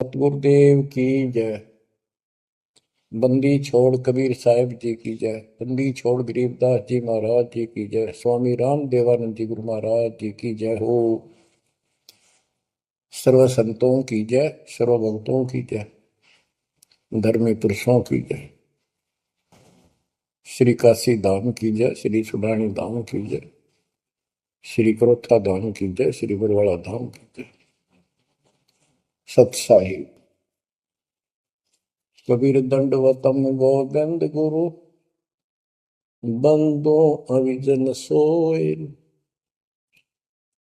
सतगुरुदेव की जय। बंदी छोड़ कबीर साहिब जी की जय। बंदी छोड़ गरीबदास जी महाराज जी की जय। स्वामी राम देवानंद जी गुरु महाराज जी की जय हो। सर्व संतों की जय, सर्व भक्तों की जय, धर्मी पुरुषों की जय। श्री काशी धाम की जय, श्री सुडानी धाम की जय, श्री करोथा धाम की जय, श्री बरवाड़ा धाम की जय। सतसाहिब कबीर दंडवतम गोविंद गुरु बंदो अविजन सोए।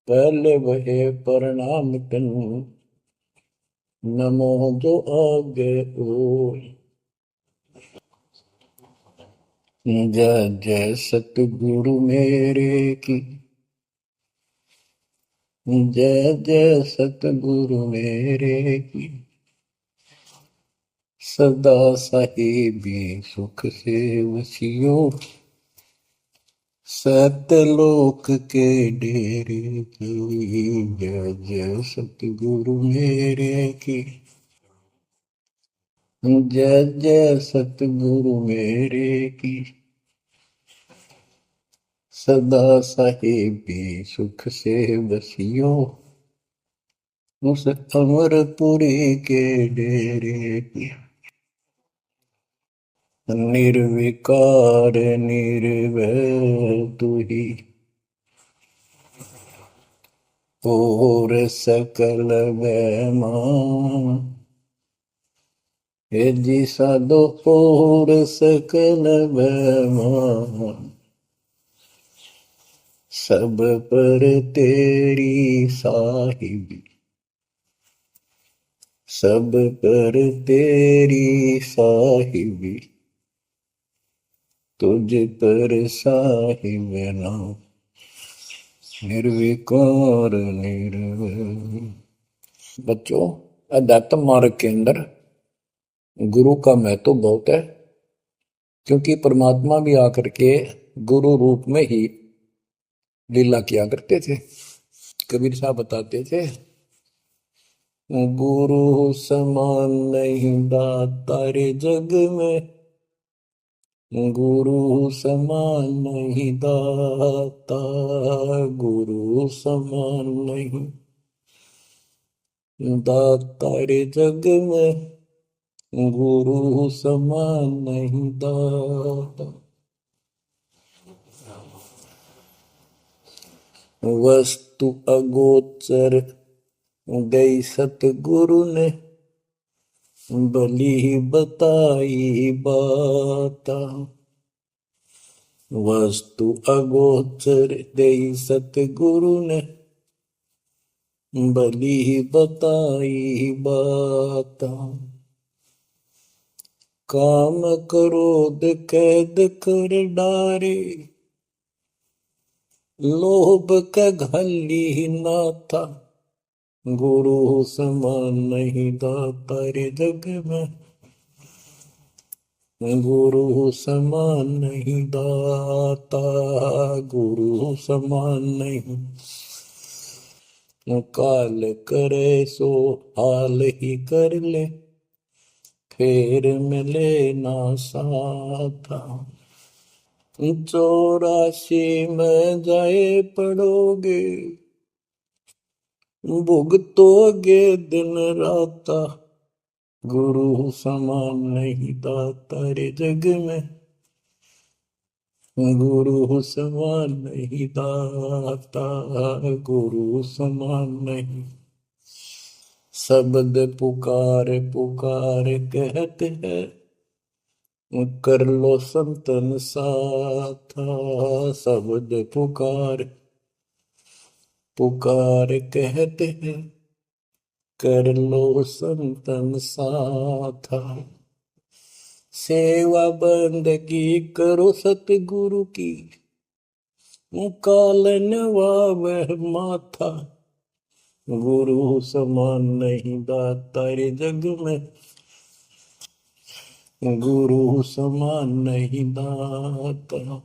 पहले वहे प्रणाम कन नमो जो आगे ओय। जय जय सतगुरु मेरे की, जय जय सतगुरु मेरे की। सदा साहिबी सुख से वसियो, सतलोक के डेरे की। जय जय सतगुरु मेरे की, जय जय सतगुरु मेरे की। सदा साहिबी सुख से बसियो, उस अमरपुरी के डेरे की। निर्विकार निर्भय तू ही, और सकल बेमान। हे जी साधो और सकल बेमान। सब पर तेरी साहिबी, सब पर तेरी साहिबी। तुझ पर साहिब नाम, निर्विकार निर्भय। बच्चों, अध्यात्म मार्ग के अंदर गुरु का महत्व बहुत है, क्योंकि परमात्मा भी आकर के गुरु रूप में ही लीला किया करते थे। कबीर साहब बताते थे, गुरु समान नहीं दाता रे जग में, गुरु समान नहीं दाता, गुरु समान नहीं दाता रे जग में, गुरु समान नहीं दाता। वस्तु अगोचर गई सतगुरु ने, भली बताई बाता। वस्तु अगोचर गई सतगुरु ने, भली बताई बाता। काम क्रोध कैद कर डारे, लोभ का घली ना था। गुरु समान नहीं दाता रे जग में, गुरु समान नहीं दाता, गुरु समान नहीं। काल करे सो हाल ही कर ले, फिर मिले ना साथा। 84 में जाए पड़ोगे, भुगतोगे दिन राता। गुरु समान नहीं दाता रे जग में, गुरु समान नहीं दाता, गुरु समान नहीं। शब्द पुकार पुकार कहते हैं, कर लो संतन साथा। शब्द पुकार पुकार कहते हैं, कर लो संतन साथा। सेवा बंदगी करो सतगुरु की, काल नवावह माथा। गुरु समान नहीं दाता रे जग में, गुरु समान नहीं दाता।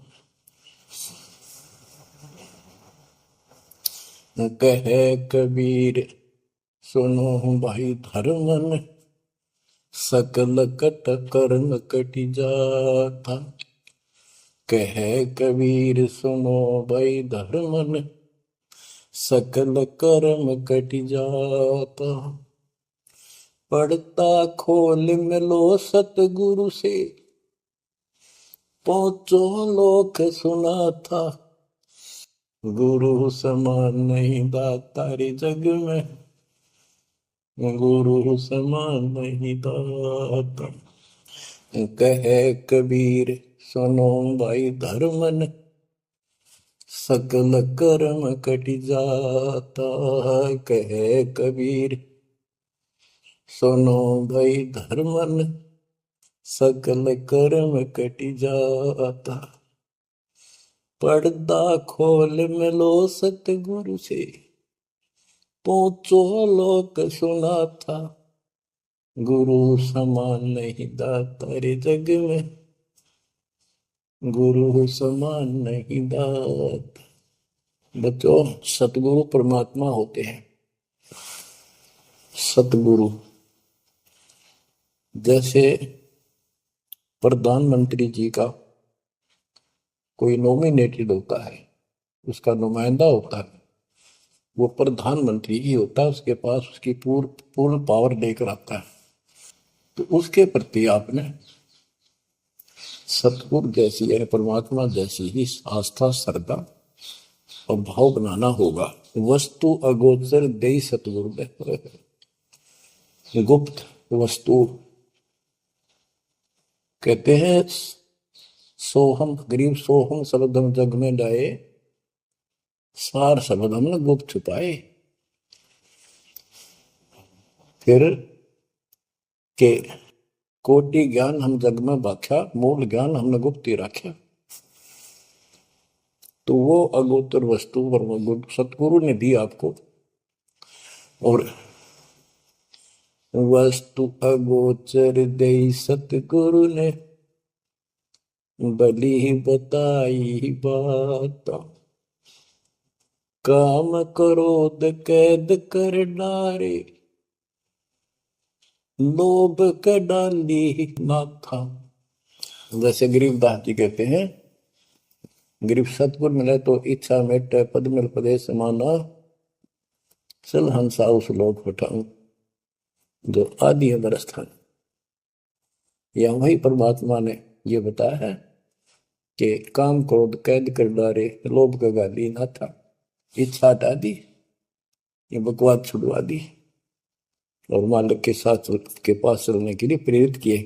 कहे कबीर सुनो भाई धर्मन सकल कट कर्म कटि जाता। कह कबीर सुनो भाई धर्मन सकल कर्म कटि जाता। पढ़ता खोल मिलो सतगुरु से पहुंचो लोक सुना था। गुरु समान नहीं दाता रे जग में, गुरु समान नहीं दाता। कहे कबीर सुनो भाई धर्मन सकल कर्म कटि जाता। कहे कबीर सुनो भाई धर्मन सकल कर्म कटि जाता। पर्दा खोल मिलो सतगुरु से पहुंचो लोक सुना था। गुरु समान नहीं दाता रे जग में, गुरु समान नहीं दाता। बच्चों, सतगुरु परमात्मा होते हैं। सतगुरु जैसे प्रधानमंत्री जी का कोई नॉमिनेटेड होता है, उसका नुमाइंदा होता है, वो प्रधानमंत्री ही होता है, उसके पास उसकी पूर्ण पावर लेकर आता है। तो उसके प्रति आपने सतगुरु जैसी है, परमात्मा जैसी ही आस्था, श्रद्धा और भाव बनाना होगा। वस्तु अगोचर दे सतगुरु दे, गुप्त वस्तु कहते हैं। सोहम गरीब सोहम शब्द हम जग में लाए, सार शब्द हमने गुप्त छुपाए। फिर के कोटि ज्ञान हम जग में बाख्या, मूल ज्ञान हमने गुप्त ही रखा। तो वो अगोचर वस्तु सतगुरु ने दी आपको। और वस्तु अगोचर दे सतगुरु ने बली बताई बात। काम क्रोध कैद कर डारे, लोभ का डाली ना था। जैसे गरीबदास जी कहते हैं, गरीब सतगुरु मिले तो इच्छा मेटे, पद मिल पदे समाना, चल हंसा उस लोक उठाऊं जो आदि अमर स्थान। या वही परमात्मा ने ये बताया है कि काम क्रोध कैद कर डारे, लोभ का गाली ना था, इच्छा हटा दी, ये बकवाद छुड़वा दी और मालिक के साथ के पास चलने के लिए प्रेरित किए।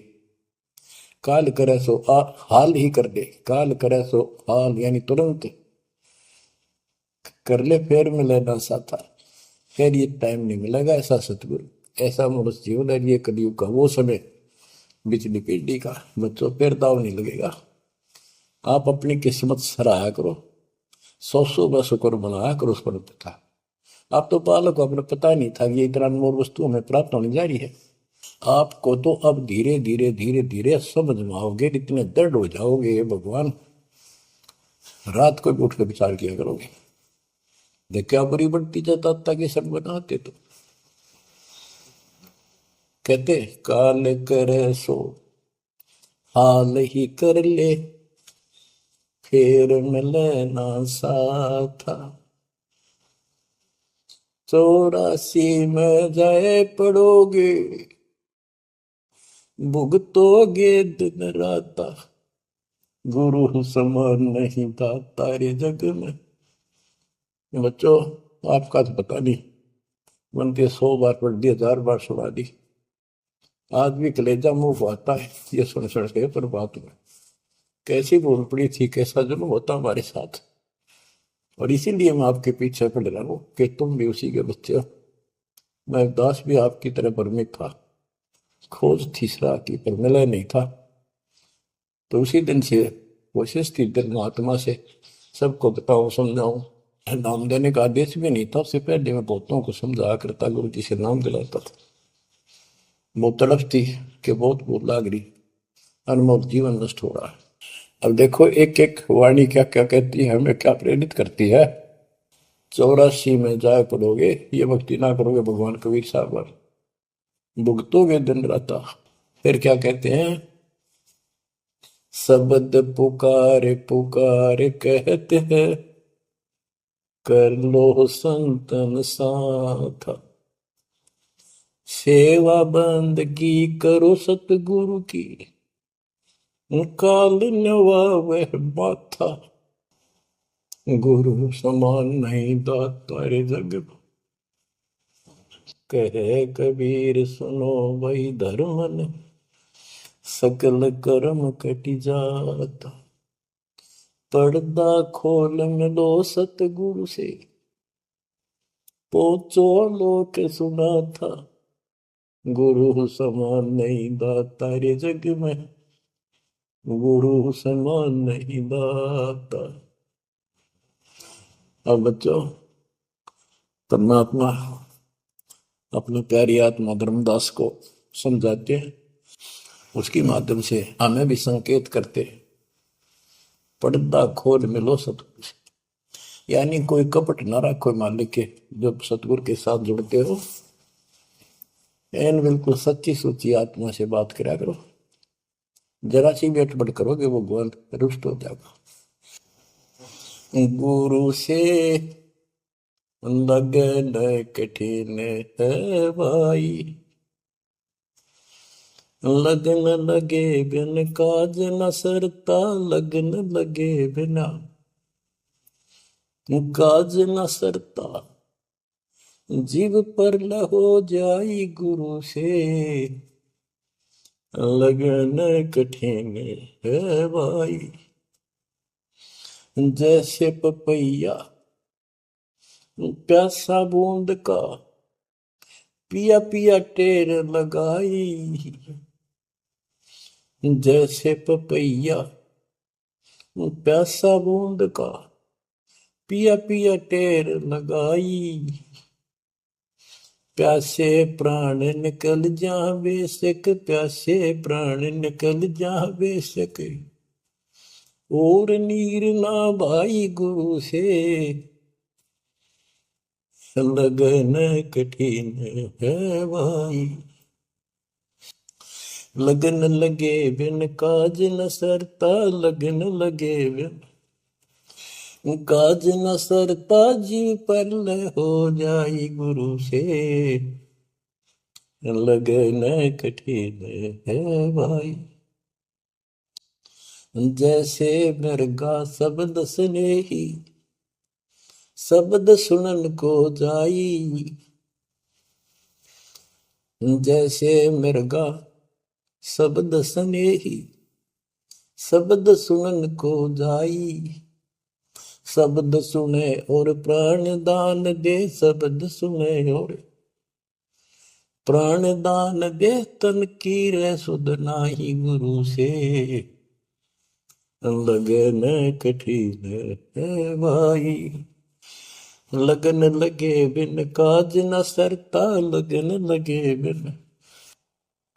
काल करे सो हाल ही कर दे, काल करे सो हाल यानी तुरंत कर ले, फिर मिले ना साथा, फिर ये टाइम नहीं मिलेगा। ऐसा सतगुरु, ऐसा मनुष्य जीवन है। ये कलयुग का वो समय, बिजली पीढ़ी का। बच्चों, फिर दाव नहीं लगेगा। आप अपनी किस्मत सराहा करो, 100 शुक्र बनाया करो उस पर था। आप तो बालक को अपने पता नहीं था कि ये इतना अनमोल वस्तु हमें प्राप्त होने जा रही है। आपको तो अब धीरे धीरे धीरे धीरे समझ में आओगे, इतने दृढ़ हो जाओगे, ये भगवान। रात को भी उठ कर विचार किया करोगे, देख क्या बुरी बढ़ती जाता ताकि सब बनाते। तो कहते काल करे सो हाल ही कर ले, फिर मिले ना साथा। 84 में जाए पड़ोगे, भुगतोगे दिन राता। गुरु समान नहीं था तारे जग में। बच्चों, आपका तो पता नहीं, बनते 100 बार पढ़ दी, 1000 बार सुना दी, आज भी कलेजा मुंह आता है ये सुन सुन के। पर बात में कैसी भूल पड़ी थी, कैसा जुल्म होता हमारे साथ। और इसीलिए मैं आपके पीछे पड़ रहा हूँ कि तुम भी उसी के बच्चे हो। मैं दास भी आपकी तरह भ्रमित था, खोज थी सरा की, पर मिला नहीं था। तो उसी दिन से कोशिश थी महात्मा से सबको बताऊं, समझाऊं। नाम देने का आदेश भी नहीं था, उससे पहले मैं बहुतों को समझाया करता, गुरु जी से नाम दिलाता था। बहुत तड़फ थी कि बहुत भूल लाग रही, अनमोल जीवन नष्ट हो रहा है। अब देखो एक एक वाणी क्या क्या कहती है, हमें क्या प्रेरित करती है। 84 में जाए पड़ोगे, ये भक्ति ना करोगे भगवान कबीर साहब पर, भुगतोगे दिन रात। फिर क्या कहते हैं, शब्द पुकार पुकार कहते हैं, कर लो संतन साथ, सेवा बंदगी करो सतगुरु की, काल नवावे माथा, गुरु समान नहीं दाता रे जग में। कहे कबीर सुनो वही धर्मन, सकल कर्म कटि जाता, पर्दा खोल मिलो सतगुरु से, पोचो लोक सुना था, गुरु समान नहीं दाता रे जग में, गुरु समान नहीं दाता। अब बच्चों, परमात्मा अपनी प्यारी आत्मा धर्मदास को समझाते हैं, उसके माध्यम से हमें भी संकेत करते हैं, पर्दा खोल मिलो सतगुरु से, यानी कोई कपट ना रखो मालिक के, जब सतगुरु के साथ जुड़ते हो एन बिल्कुल सच्ची सुची आत्मा से बात करा करो, जरा सी भी अटपट करोगे वो भगवान रुष्ट हो जाएगा। गुरु से लगन कठिन है भाई, लगन लगे बिन काज न सरता, लगन लगे बिना काज न सरता, जीव पर लहो जाई गुरु से, लगन कठिन है भाई। जैसे पपैया प्यासा बूंद का, पिया पिया टेर लगाई, जैसे पपैया प्यासा बूंद का, पिया पिया टेर लगाई, प्यासे प्राण निकल जा बेशक, प्यासे प्राण निकल जा बेशक, और नीर ना भाई गुरु से, लगन कठिन है भाई। लगन लगे बिन काज न सरता, लगन लगे बिन काज न सरता, जीव पर हो जाई गुरु से, लगन कठिन है भाई। जैसे मृगा शब्द स्नेही, शब्द सुनन को जाई, जैसे मृगा शब्द स्नेही, शब्द सुनन को जाई, शब्द सुने और प्राण दान दे, शब्द सुने और प्राण दान दे, तन की रे सुध नाही गुरु से, लगन कठिन है भाई। लगन लगे बिन काज न सरता, लगन लगे बिन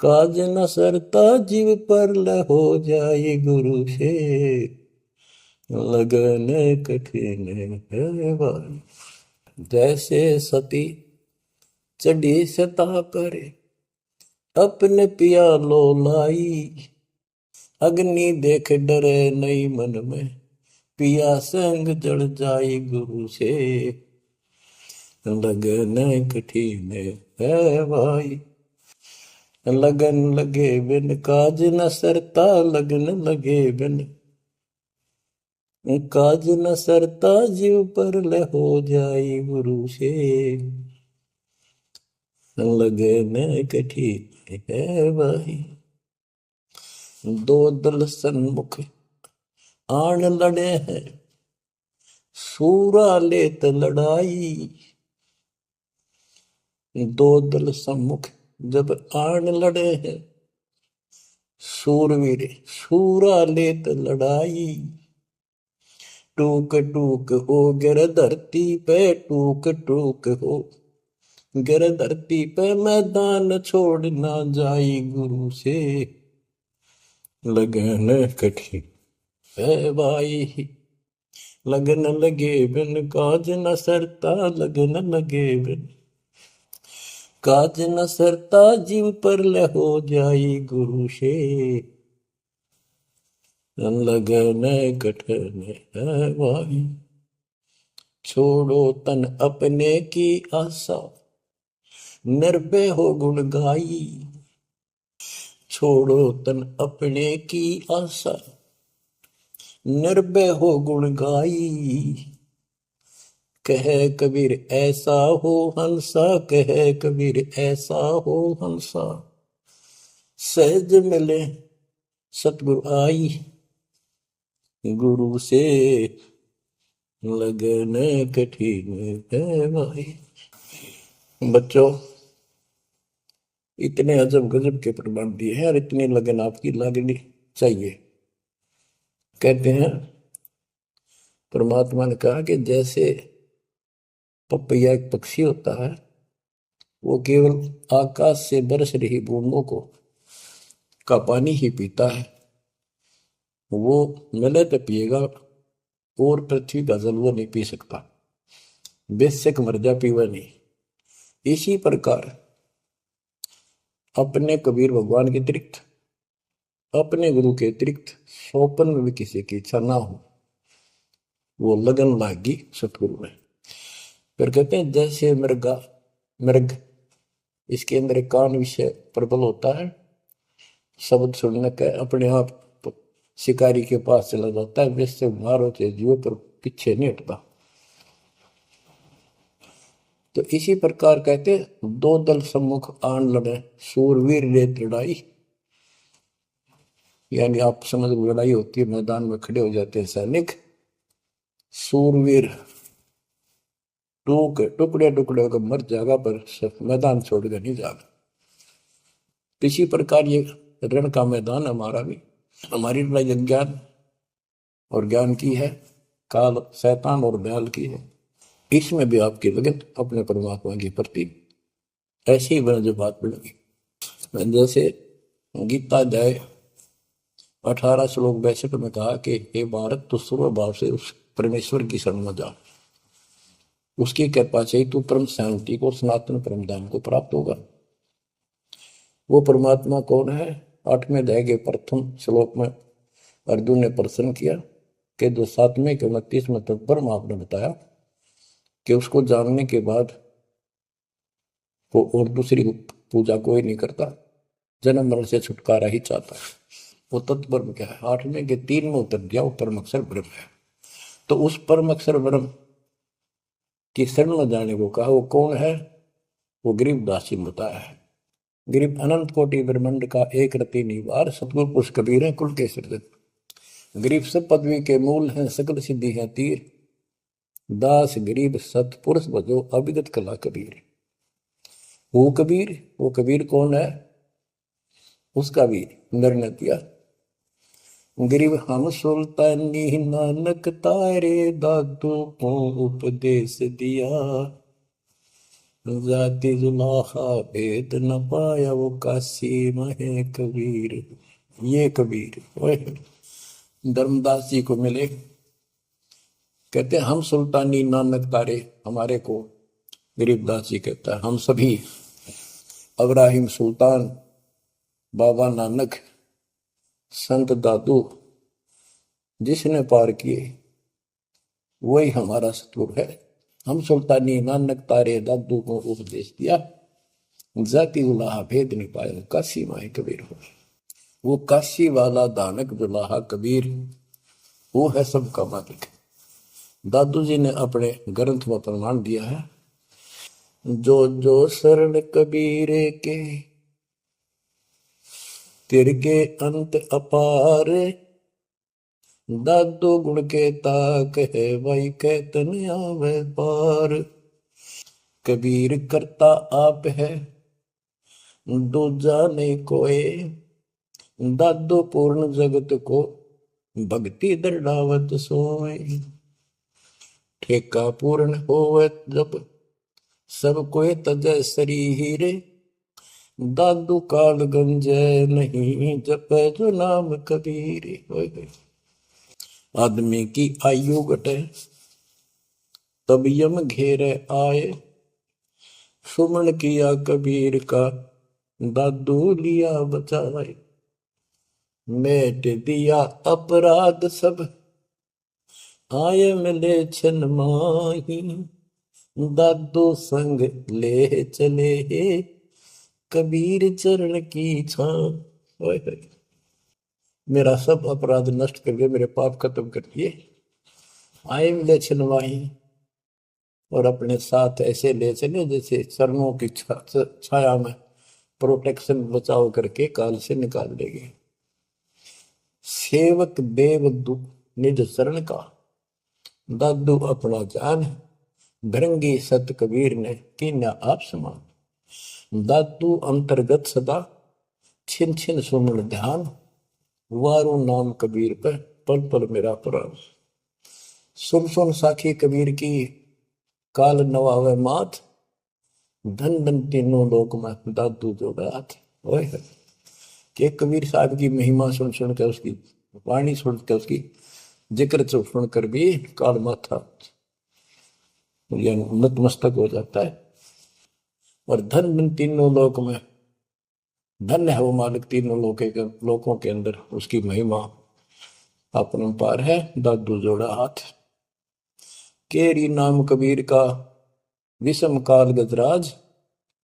काज न सरता, जीव पर हो जाए गुरु से, लगन कठिन है भाई। जैसे सती चढ़ी सता करे, अपने पिया लो लाई, अग्नि देख डरे नहीं मन में, पिया संग जड़ जाए गुरु से, लगन कठिन है भाई। लगन लगे बिन काज न सरता, लगन लगे बिन काज न सरता, जीव पर हो जाए गुरु से, लगन कठिन है भाई। दो दल सन्मुख आन लड़े हैं, सूरा लेत लड़ाई, दो दल सम्मुख जब आन लड़े हैं, सूरवीर सूरा लेत लड़ाई, टूक टूक हो गिर धरती पे, टूक टूक हो गिर धरती पे, मैदान छोड़ ना जाई गुरु से, लगन कठिन है भाई। लगन लगे बिन काज न सरता, लगन लगे बिन काज न सरता, जीव पर ले हो जाई गुरु से, लगन कठन है भाई। छोड़ो तन अपने की आशा, निर्भय हो गुण गाई। छोड़ो तन अपने की आशा, निर्भय हो गुण गाई। कहे कबीर ऐसा हो हंसा, कहे कबीर ऐसा हो हंसा, सहज मिले सतगुरु आई। गुरु से लगन कठिन है भाई। बच्चों, इतने अजब गजब के प्रमाण दिए हैं और इतनी लगन आपकी लगनी चाहिए। कहते हैं परमात्मा ने कहा कि जैसे पपैया एक पक्षी होता है, वो केवल आकाश से बरस रही बूंदों को का पानी ही पीता है, वो मिले तो पिएगा, और पृथ्वी का जल वो नहीं पी सकता, बेशक मर जा पीवा नहीं। इसी प्रकार अपने कबीर भगवान के अतिरिक्त, अपने गुरु के अतिरिक्त सौपन में भी किसी की इच्छा ना हो, वो लगन लागी सतगुरु में। फिर कहते हैं जैसे मृग, इसके अंदर एक कान विषय प्रबल होता है, शब्द सुनने का अपने आप शिकारी के पास चला जाता है, वैसे मारो तो जीव पर पीछे नहीं हटता। तो इसी प्रकार कहते दो दल सम्मुख आन लड़े, सूरवीर रेत लड़ाई। यानी आप समझ लड़ाई होती है, मैदान में खड़े हो जाते हैं सैनिक, सूरवीर टुकड़े टुकड़े होकर मर जाएगा, पर मैदान छोड़कर नहीं जाएगा। इसी प्रकार ये रण का मैदान हमारा भी, हमारी लड़ाई अज्ञान और ज्ञान की है, काल शैतान और दयाल की है। इसमें भी आपकी लगन अपने परमात्मा के प्रति ऐसी ही बन जो बात बढ़ेगी। जैसे गीता अध्याय 18 श्लोक 62 में कहा कि हे भारत, तो सर्व भाव से उस परमेश्वर की शरण में जा, उसकी कृपा से ही तू परम शांति को, सनातन परम धाम को प्राप्त होगा। वो परमात्मा कौन है? 8वें अध्याय के प्रथम श्लोक में अर्जुन ने प्रश्न किया कि जो 7वें के 29वें तक परम आपने बताया कि उसको जानने के बाद वो और दूसरी पूजा कोई नहीं करता, जन्म मरण से छुटकारा ही चाहता है। वो तत्पर क्या है? 8वें के 3 में उत्तर दिया, वो परम अक्षर ब्रह्म है। तो उस परम अक्षर ब्रह्म की शरण में जाने को कहा। वो कौन है? वो गरीबदास जी बताया है। गरीब अनंत कोटि ब्रह्मांड का एक रति निवार, सतगुरु पुरुष कबीर है कुल के सृजन। गरीब सब पदवी के मूल हैं, सकल सिद्धि है तीर, दास गरीब सतपुरुष भजो अविगत कला कबीर। वो कबीर कौन है? उसका भी निर्णय दिया। गरीब हम सुल्तानी नानक तारे, दादू को उपदेश दिया, जाति जुलाहा भेद न पाया, वो काशी महे कबीर। ये कबीर धर्मदास जी को मिले, कहते हैं हम सुल्तानी नानक तारे, हमारे को गरीबदास जी कहता है हम सभी अब्राहिम सुल्तान, बाबा नानक, संत दादू जिसने पार किए वही हमारा सतगुरु है। हम सुल्तानी नानक तारे, दादू को उपदेश दिया, जाति उलाहा भेद नहीं पाया, काशी माए कबीर हो। वो काशी वाला दानक दुलाहा कबीर, वो है सबका मालिक। दादू जी ने अपने ग्रंथ में प्रमाण दिया है, जो जो शरण कबीरे के, तिरके अंत अपार, दादू गुण के ताक है, वही कहतन आवे पार। कबीर करता आप है, दूजा नहीं कोई, दादू पूर्ण जगत को, भक्ति दृढ़ावत सोए। ठेका पूर्ण होवे जब, सब कोई तजय शरीर, दादू काल गंजय नहीं, जपे जो नाम कबीर। आदमी की आयु घटे, तब यम घेरे आए। सुमन किया कबीर का, दादू लिया बचाए। मेट दिया अपराध सब, आए मिले छन माही। दादू संग ले चले, कबीर चरण की छां। मेरा सब अपराध नष्ट करके मेरे पाप खत्म कर दिए, आए मिले छन माही। और अपने साथ ऐसे ले चले जैसे चरणों की छाया में प्रोटेक्शन बचाव करके काल से निकाल देंगे। सेवक देव निज शरण का, दादू अपना जान। भृंगी सत कबीर ने कीन्या आप समान। दादू अंतर्गत सदा, छिन छिन सुमन ध्यान। वारू नाम कबीर पे, पल पल मेरा प्राण। सुन सुन साखी कबीर की, काल नवावे मात। धन धन तीनों लोक में, दादू जोड़ा हाथ। कि कबीर साहब की महिमा सुन सुन के, उसकी वाणी सुन के, उसकी जिक्र सुन कर भी काल माथा नतमस्तक हो जाता है। और धन धन तीनों लोक में, धन्य है वो मालिक तीनों लोकों के अंदर, उसकी महिमा अपरंपार है। दादू जोड़ा हाथ। केरी नाम कबीर का, विषम काल गजराज।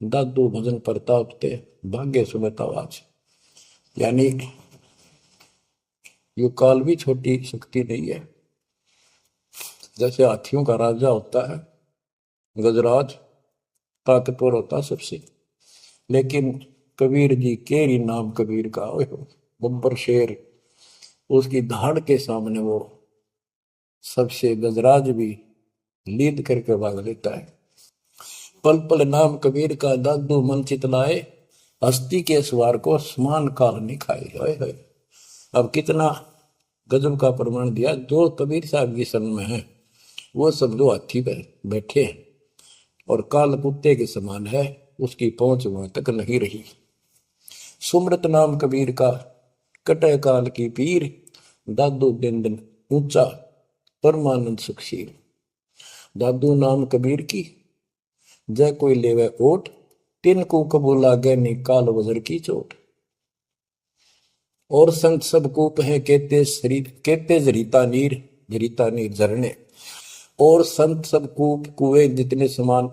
दादू भजन प्रताप ते, भाग्य सुनत आवाज। यानी ये काल भी छोटी शक्ति नहीं है। जैसे हाथियों का राजा होता है गजराज, ताकतवर होता सबसे, लेकिन कबीर जी, केरी नाम कबीर का, बब्बर शेर, उसकी धाड़ के सामने वो सबसे गजराज भी लीद करके भाग लेता है। पल पल नाम कबीर का, दादू मन चितलाए। हस्ती के सवार को समान काल नहीं खाए। अब कितना गजब का प्रमाण दिया। जो कबीर साहब की शरण में है वो सब जो हाथी पर बैठे हैं और काल कुत्ते के समान है, उसकी पहुंच वहां तक नहीं रही। सुमरत नाम कबीर का, कटे काल की पीर। दादू दिन दिन ऊंचा, परमानंद सुखशील। दादू नाम कबीर की, जय कोई लेवे ओट। तिन को कबूल लागे नी काल वजर की चोट। और संत सब कूप है, कहते शरीर कहते जरीता नीर। जरीता नीर झरने। और संत सब कूप कुएं जितने समान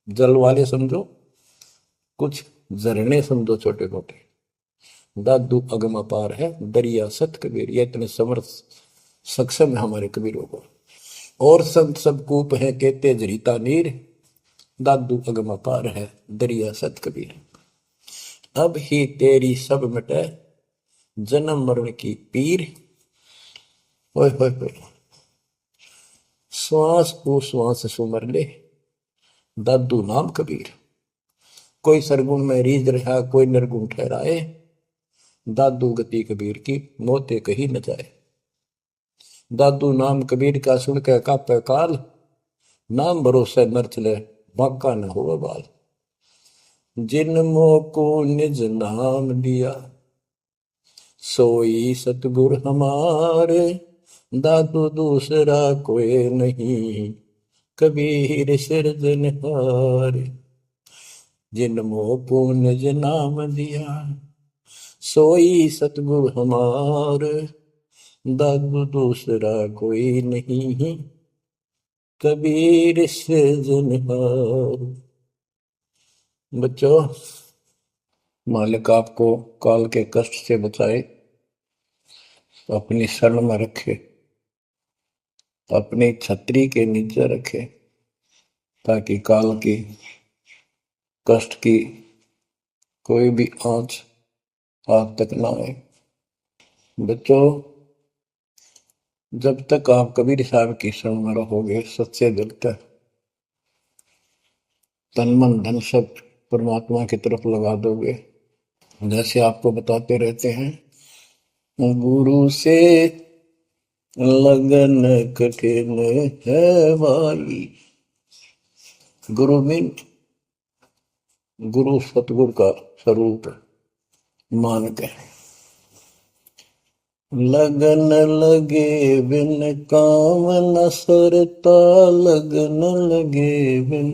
जल वाले समझो, कुछ झरने समझो छोटे मोटे। दादू अगम अपार है, दरिया सत कबीर। ये इतने समर्थ सक्षम है हमारे कबीरों को। और संत सब कूप है, कहते जरीता नीर। दादू अगम अपार है, दरिया सत कबीर। अब ही तेरी सब मिटे, जन्म मरण की पीर। ओए होए होए, श्वास को श्वास सुमर ले, दादू नाम कबीर। कोई सरगुण में रीझ रहा, कोई निर्गुण ठहराए। दादू गति कबीर की, मोते कहीं न जाए। दादू नाम कबीर का, सुन के कापे काल। नाम भरोसे नर चले, बांका न हो बाल। जिन मोह को निज नाम दिया, सोई सतगुर हमारे। दादू दूसरा कोई नहीं, कबीर सिरजनहार। जिन मोह को निज नाम दिया, सोई सतगुर हमार। दादू दूसरा कोई नहीं, कबीर सिरजनहार। बच्चों, मालिक आपको काल के कष्ट से बचाए, अपनी शरण में रखे, अपनी छतरी के नीचे रखे, ताकि काल की कष्ट की कोई भी आंच आप तक ना आए। बच्चों, जब तक आप कबीर साहब की शरण में रहोगे, सच्चे दिल तक तन मन धन सब परमात्मा की तरफ लगा दोगे। जैसे आपको बताते रहते हैं, गुरु से लगन कठिन है भाई। गुरु मीन गुरु सतगुरु का स्वरूप मान के लगन लगे बिन काम न सरता, लगन लगे बिन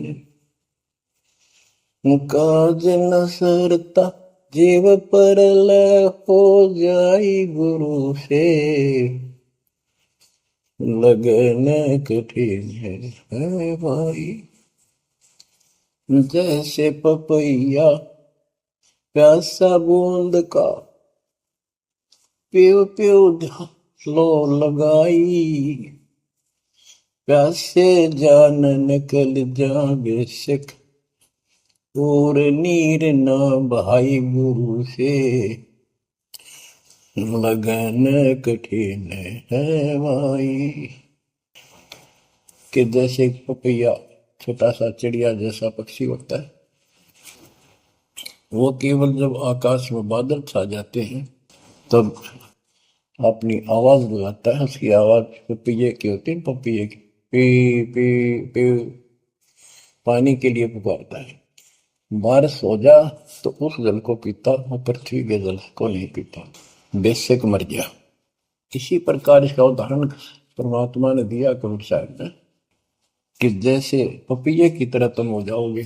काज न सरता, जीव पर लय हो जाई गुरु से, लगन कठिन है भाई। जैसे पपैया प्यासा बूंद का, प्यो प्यो लो लगाई, प्यासे जान निकल जावे सिख, और नीर न भाई गुरु से, लगन कठिन है भाई। कि जैसे पपैया छोटा सा चिड़िया जैसा पक्षी होता है, वो केवल जब आकाश में बादल छा जाते हैं तब अपनी आवाज लगाता है। उसकी आवाज पपैये की होती है, पपैये की पी पी पी, पानी के लिए पुकारता है। बारिश हो जा तो उस जल को पीता, वो पृथ्वी के जल को नहीं पीता, बेशक मर गया। इसी प्रकार इसका उदाहरण परमात्मा ने दिया कबीर साहब ने कि जैसे पपैये की तरह तुम हो जाओगे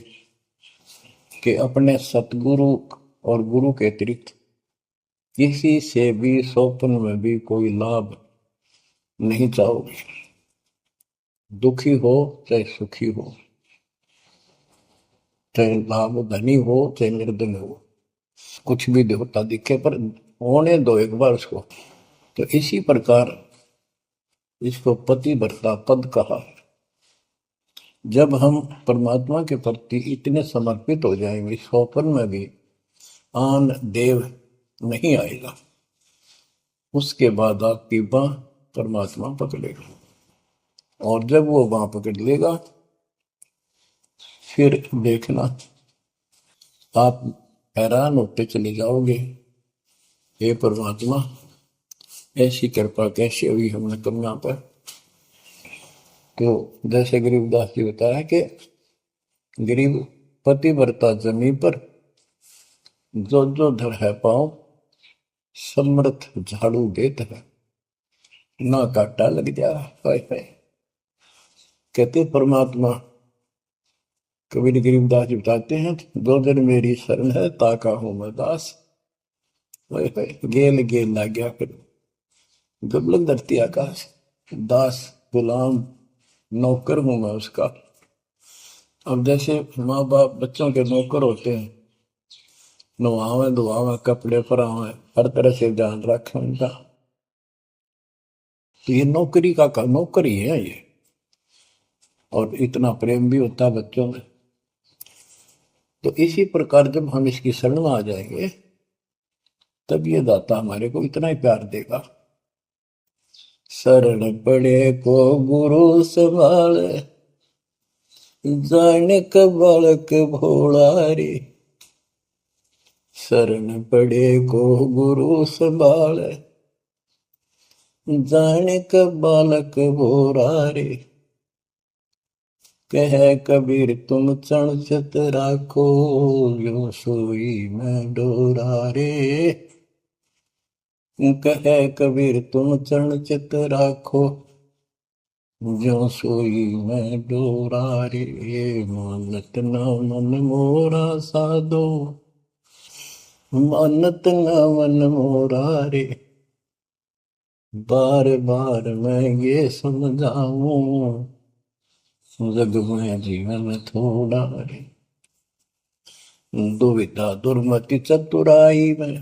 कि अपने सतगुरु और गुरु के अतिरिक्त किसी से भी स्वप्न में भी कोई लाभ नहीं चाहोगे। दुखी हो चाहे सुखी हो, चाहे लाभ धनी हो चाहे निर्धन हो, कुछ भी देवता दिखे पर होने दो एक बार उसको। तो इसी प्रकार इसको पतिव्रता पद कहा। जब हम परमात्मा के प्रति इतने समर्पित हो जाएंगे, स्वप्न में भी आन देव नहीं आएगा, उसके बाद आपकी बाह परमात्मा पकड़ेगा। और जब वो बाह पकड़ लेगा फिर देखना आप हैरान होते चले जाओगे, हे परमात्मा ऐसी कृपा कैसे हुई हमने कन्या पर। तो जैसे गरीबदास जी बताया कि गरीब पतिव्रता जमी पर, जो जो धर है पाओ, समर्थ झाड़ू देत है, ना काटा लग जा। कहते परमात्मा कबीर गरीबदास जी बताते हैं, दो दिन मेरी शरण है ताका हूं मैं दास, गेल गेल ला गया फिर दुर्लभ धरती आकाश, दास गुलाम नौकर हूं मैं उसका। अब जैसे माँ बाप बच्चों के नौकर होते हैं, नवावे धुआवे कपड़े परावे हर तरह से ध्यान रखें उनका, तो ये नौकरी का नौकरी है ये। और इतना प्रेम भी होता है बच्चों में। तो इसी प्रकार जब हम इसकी शरण में आ जाएंगे तब ये दाता हमारे को इतना ही प्यार देगा। शरण पड़े को गुरु संभाले, जाने का बालक भोला रे। शरण पड़े को गुरु संभाले, जाने का बालक भोला रे। कह कबीर तुम चण चित राखो, यो सोई मैं डोरा रे। कह कबीर तुम चरण चित राखो, जो सोई मैं डोरा रे। मानत न मन मोरा साधो, मानत न मन मोरा रे। बार बार मैं ये समझाऊं, जग में जीवन थोड़ा रे। दुविधा दुर्मति चतुराई में,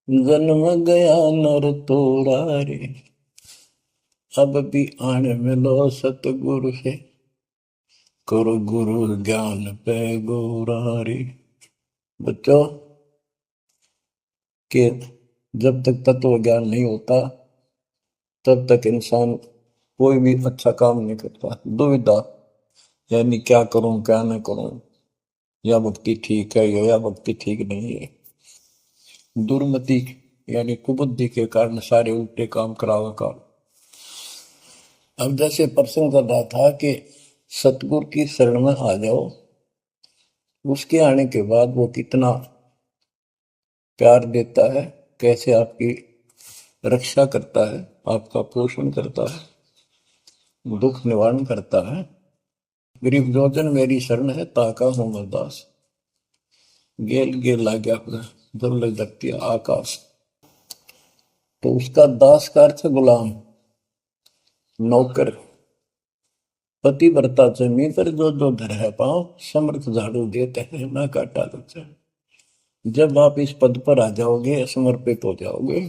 जन्म गया नर तोड़ा रे। अब भी आन मिलो सतगुरु से, करो गुरु ज्ञान पे गोरा रे। बच्चों कि जब तक तत्व ज्ञान नहीं होता तब तक इंसान कोई भी अच्छा काम नहीं करता। दुविधा यानी क्या करूं क्या न करूं, या भक्ति ठीक है या भक्ति ठीक नहीं है। दुर्मति यानी कुबुद्धि के कारण सारे उल्टे काम करावा का। अब जैसे प्रसंग कर रहा था कि सतगुरु की शरण में आ जाओ, उसके आने के बाद वो कितना प्यार देता है, कैसे आपकी रक्षा करता है, आपका पोषण करता है, दुख निवारण करता है। गरीब जोजन मेरी शरण है, ताका हूं मैं दास। गेल गेल ला गया जब लग लगती है आकाश। तो उसका दास का अर्थ गुलाम, नौकर। पति व्रता जमी पर जो जो धर है पाँव, समर्थ झाड़ू देते हैं ना काटा लगता है। जब आप इस पद पर आ जाओगे, समर्पित हो जाओगे,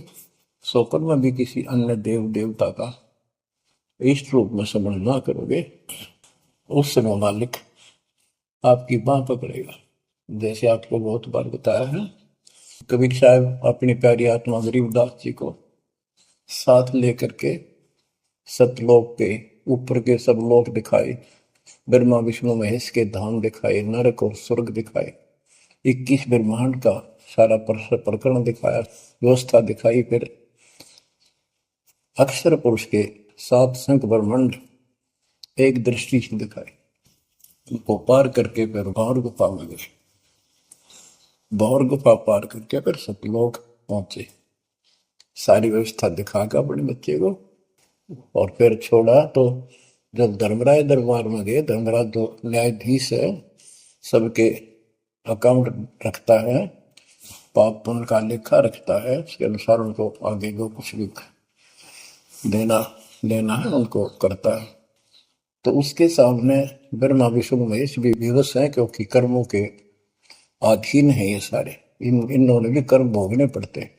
सोकर में भी किसी अन्य देव देवता का इष्ट रूप में समझ ना करोगे, उस समय मालिक आपकी बाह पकड़ेगा। जैसे आपको बहुत बार बताया है, कबीर साहब अपनी प्यारी आत्मा गरीबदास जी को साथ लेकर के सतलोक के ऊपर के सब लोक दिखाए, ब्रह्मा विष्णु महेश के धाम दिखाए, नरक और स्वर्ग दिखाए, 21 ब्रह्मांड का सारा प्रकरण दिखाया, व्यवस्था दिखाई। फिर अक्षर पुरुष के 7 संख ब्रह्मांड एक दृष्टि से दिखाए। उनको पार करके फिर भौर गुफा में गए, भौर गुफा पार करके फिर सतलोक पहुंचे। सारी व्यवस्था दिखाकर अपने बच्चे को और फिर छोड़ा। तो जब धर्मराय दरबार में गए, धर्मराज जो न्यायाधीश है, सबके अकाउंट रखता है, पाप पुण्य का लेखा रखता है, उसके अनुसार उनको आगे जो कुछ भी देना लेना है उनको करता है। तो उसके सामने ब्रह्मा विष्णु महेश भी विवश है, क्योंकि कर्मों के अधीन है ये सारे, इन्होंने भी कर्म भोगने पड़ते हैं।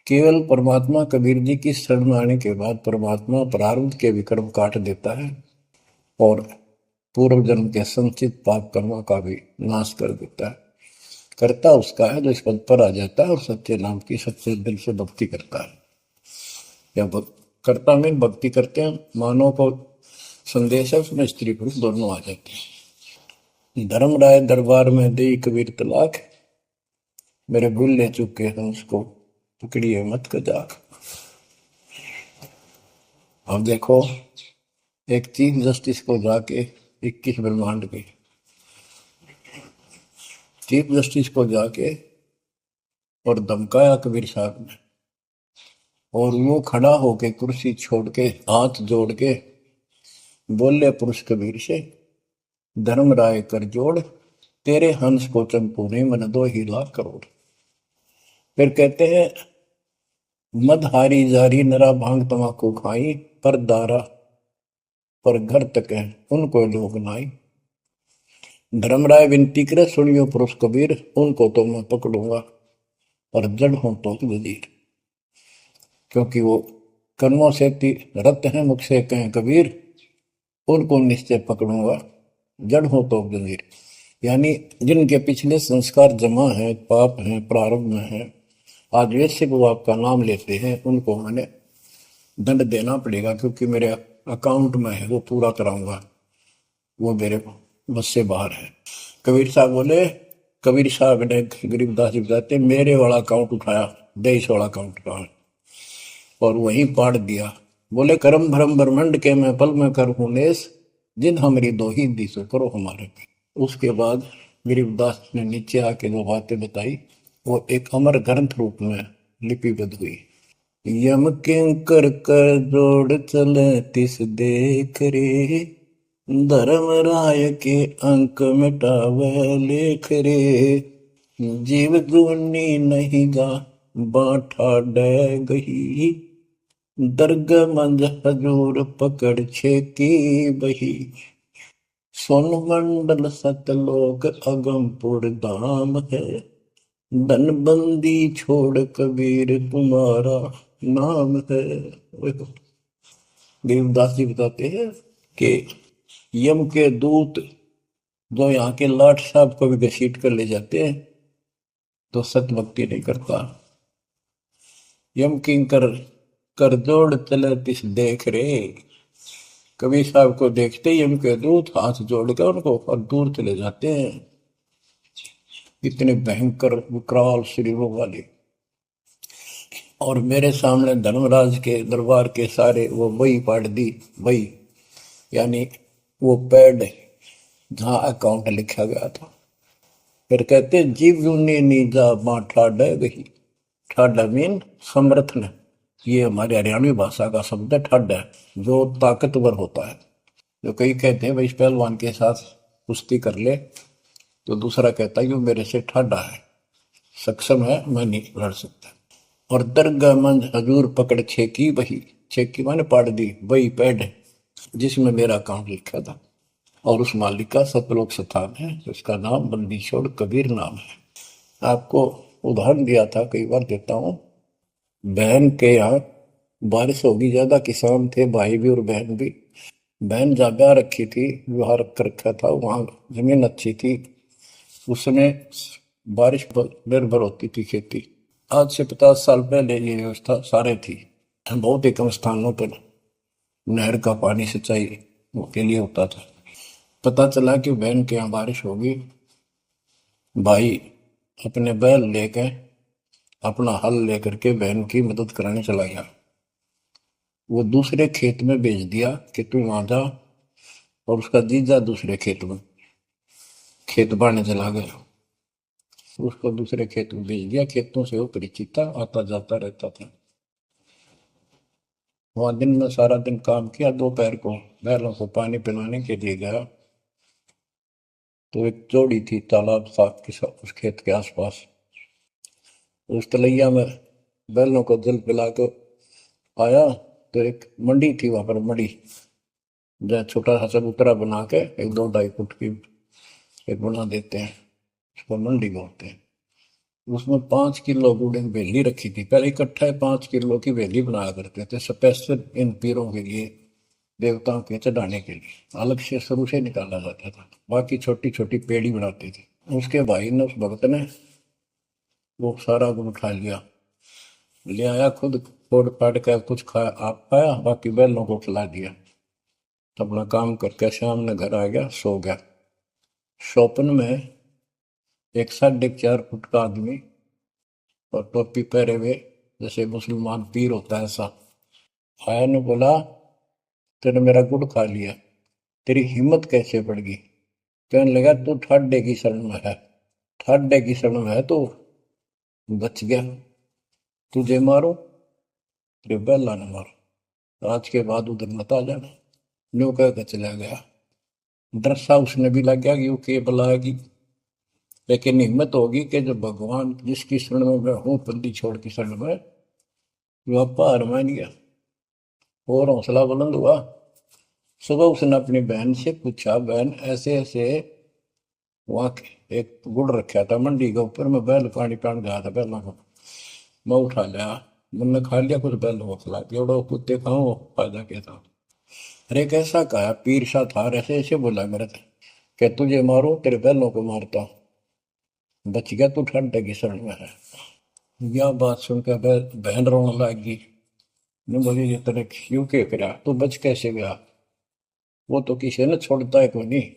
केवल परमात्मा कबीर जी की शरण में आने के बाद परमात्मा प्रारब्ध के भी कर्म काट देता है और पूर्व जन्म के संचित पाप कर्मों का भी नाश कर देता है। करता उसका है जो इस पद पर आ जाता है और सच्चे नाम की सच्चे दिल से भक्ति करता है। या करता में भक्ति करते हैं, मानव को संदेश है, उसमें स्त्री पुरुष दोनों आ जाते हैं। धर्मराय दरबार में दे कबीर तलाक, मेरे भूल ले चुके हैं उसको पकड़िए मत कजाक। अब देखो, एक चीफ जस्टिस को जाके 21 ब्रह्मांड के चीफ जस्टिस को जाके और धमकाया कबीर साहब ने, और वो खड़ा होके कुर्सी छोड़ के हाथ जोड़ के बोले पुरुष कबीर से, धर्मराय कर जोड़, तेरे हंस को चंपू ने मन 2 ही लाख करोड़। फिर कहते हैं, मदहारी जारी नरा भांग तमाकू खाई, पर दारा पर घर तक है उनको लोग नाई। धर्मराय विनती करे, सुनियो पुरुष कबीर, उनको तो मैं पकड़ूंगा और जड़ हूं तो वजीर। क्योंकि वो कर्मों से रत हैं, मुख से कहें कबीर, उनको निश्चय पकड़ूंगा, जड़ हो तो वजीर। यानी जिनके पिछले संस्कार जमा है, पाप है, प्रारब्ध में है, आज वैसे वो आपका नाम लेते हैं, उनको मैंने दंड देना पड़ेगा, क्योंकि मेरे अकाउंट में है, वो पूरा कराऊंगा, वो मेरे बस से बाहर है। कबीर साहब बोले, कबीर साहब ने गरीबदास जी बताते, मेरे वाला अकाउंट उठाया, 23 वाला अकाउंट का, और वहीं पाड़ दिया। बोले, करम भरम ब्रह्मंड के मैं पल में कर हूं नेस, जिन हमारी 2 ही दी सो करो हमारे। उसके बाद गरीबदास ने नीचे आके जो बातें बताई, वो एक अमर ग्रंथ रूप में लिपिबद्ध हुई। यम किंकर कर जोड़ चले तिस देख रे, धर्म राय के अंक मिटावे लेख रे, जीव जूनी नहीं गा बाठा डे गही, दर्ग मंज हजूर पकड़ छेकी बही, सोन मंडल सतलोक अगमपुर धाम है, धनबंदी छोड़ कबीर तुम्हारा नाम है। देवदास जी बताते हैं कि यम के दूत जो यहाँ के लाट साहब को भी घसीट कर ले जाते हैं, तो सत भक्ति नहीं करता। यम किंकर कर जोड़ चले तिस देख रे, कबीर साहब को देखते ही यम के दूत हाथ जोड़ कर उनको और दूर चले जाते हैं। इतने भयंकर विकराल शरीरों वाले। और मेरे सामने धर्मराज के दरबार के सारे वो बही पाड़ दी, बही यानी वो पैड जहां अकाउंट लिखा गया था। फिर कहते, जीव यूनी नीजा मां ठाडा गही, ठाडा मीन समर्थ ने, ये हमारी हरियाणवी भाषा का शब्द है ठड है, जो ताकतवर होता है। जो कई कहते हैं भाई इस पहलवान के साथ कुश्ती कर ले, तो दूसरा कहता है ये मेरे से ठाडा है, सक्षम है, मैं नहीं लड़ सकता। और दरगाह मंज हजूर पकड़ छेकी वही, छेकी माने पाड़ दी वही पैड है जिसमें मेरा काम लिखा था। और उस मालिक का सतलोक स्थान है, उसका नाम बंदी छोड़ कबीर नाम है। आपको उदाहरण दिया था, कई बार देता हूँ। बहन के यहाँ बारिश होगी ज्यादा, किसान थे भाई भी और बहन भी। बहन जगह रखी थी, विवाह रख रखा था, वहां जमीन अच्छी थी, उसमें बारिश पर निर्भर होती थी खेती। आज से 50 साल पहले ये व्यवस्था सारे थी। बहुत ही कम स्थानों पर नहर का पानी सिंचाई के लिए होता था। पता चला कि बहन के यहाँ बारिश होगी, भाई अपने बैल लेकर, अपना हल लेकर के बहन की मदद कराने चला गया। वो दूसरे खेत में भेज दिया कि तू वहां जा, और उसका जीजा दूसरे खेत में खेत बांटने चला गया। उसको दूसरे खेत में भेज दिया, खेतों से वो परिचित था, आता जाता रहता था। वहां दिन में सारा दिन काम किया, दोपहर को बैलों को पानी पिलाने के लिए गया, तो एक जोड़ी थी तालाब साफ के साथ उस खेत के आसपास। उस तलैया में बैलों को जल पिला कर आया, तो एक मंडी थी वहां पर, मंडी जहाँ छोटा सा चबूतरा बना के 1-2 ढाई फुट की एक बना देते हैं, उसको मंडी बोलते हैं। उसमें 5 किलो गुड़ की वेली रखी थी, पहले इकट्ठा 5 किलो की वेली बनाया करते थे स्पेशल इन पीरों के लिए, देवताओं के चढ़ाने के लिए अलग से शुरू से निकाला जाता था। बाकी छोटी छोटी पेड़ी बनाते थे। उसके भाई ने, उस भक्त ने, वो सारा गुड़ खा लिया, ले आया खुद, फोड़ फाड़ कर कुछ खा आप पाया, बाकी बैलों को खिला दिया। अपना काम करके शाम में घर आ गया, सो गया। स्वप्न में एक 4.5 फुट का आदमी और टोपी पहरे हुए, जैसे मुसलमान पीर होता है ऐसा, आया ने बोला तेने मेरा गुड़ खा लिया, तेरी हिम्मत कैसे बढ़ गई? कहने लगा तू ठाडे की शरण में है, ठाडे की शरण में है तो बच गया, तुझे मारो तेरे बैला ने मारो, आज के बाद उधर मत आ जाना। न्यू कह के चला गया। डर सा उसने भी लग गया कि वो के बुलाएगी, लेकिन हिम्मत होगी कि जब भगवान जिसकी शरण में मैं हूँ, बंदी छोड़ की शरण में, वह पार मान गया और हौसला बुलंद हुआ। सुबह उसने अपनी बहन से पूछा, बहन ऐसे ऐसे, वहां एक गुड़ रखा था मंडी के ऊपर, मैं बैल पानी पान गया था बैलों को, मैं उठा लिया, मैंने खा लिया, कुछ बैलों को खिला दिया, उड़ा कुत्ते खाओ फायदा क्या था। अरे कैसा कहा, पीर सा था, ऐसे ऐसे बोला मेरे से कि तुझे मारो तेरे बैलों को मारता, बच गया तू ठंडे की शरण में है। यह बात सुनकर बहन रोने लगी। ने बोली ये तेरे क्यों के करा, तू बच कैसे गया? वो तो किसी ने छोड़ता है कोई नहीं,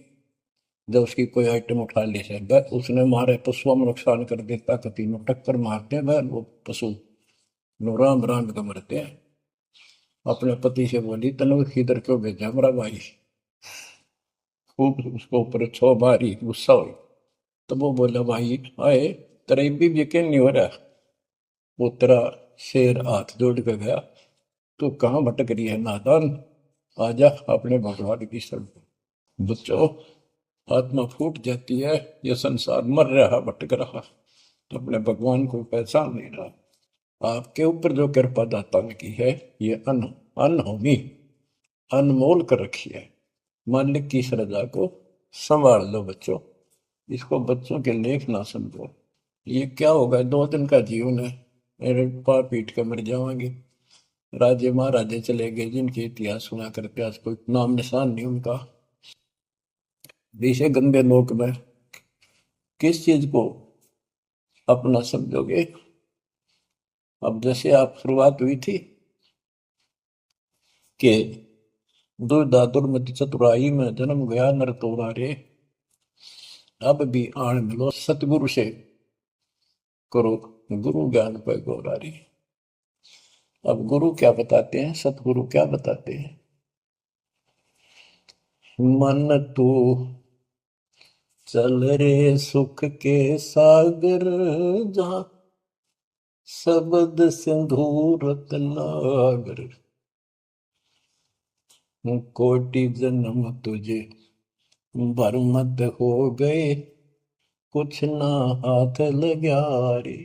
जब उसकी कोई आइटम उठा ली से उसने मारे पशुओं में नुकसान कर देता, कति में टक्कर मारते हैं वह वो पशु नो राम राम का मरते हैं। अपने पति से बोली तनु इधर क्यों भेजा मेरा भाई, खूब उसको ऊपर छो मारी, गुस्सा हुई। तब वो बोला भाई आए, तेरा भी यकीन नहीं हो रहा? वो तेरा शेर हाथ जोड़ के गया, तू कहाँ भटक रही है नादान, आजा अपने भगवान की शरण। बच्चों, आत्मा फूट जाती है, यह संसार मर रहा भटक रहा, तो अपने भगवान को पहचान नहीं रहा। आपके ऊपर जो कृपा दाता ने की है, ये अनहोनी अनमोल कर रखी है। मालिक की श्रद्धा को संभाल लो बच्चों, इसको बच्चों के लेख ना समझो। ये क्या होगा, 2 दिन का जीवन है, मेरे पार पीट कर मर जाओगे। राजे महाराजे चले गए जिनके इतिहास सुना करते, आज कोई नाम निशान नहीं उनका। विषय गंदे लोक में किस चीज को अपना समझोगे? अब जैसे आप शुरुआत हुई थी कि दुर्दादुर मति चतुराई में जन्म गया नर तोरा रे, अब भी आन मिलो सतगुरु से करो गुरु ज्ञान पर गौरारी। अब गुरु क्या बताते हैं, सतगुरु क्या बताते हैं? मन तू चल रे सुख के सागर, जहाँ शब्द सिंधु रत्नागर, कोटि जन्म तुझे बरमत हो गए, कुछ ना हाथ लग्या रे।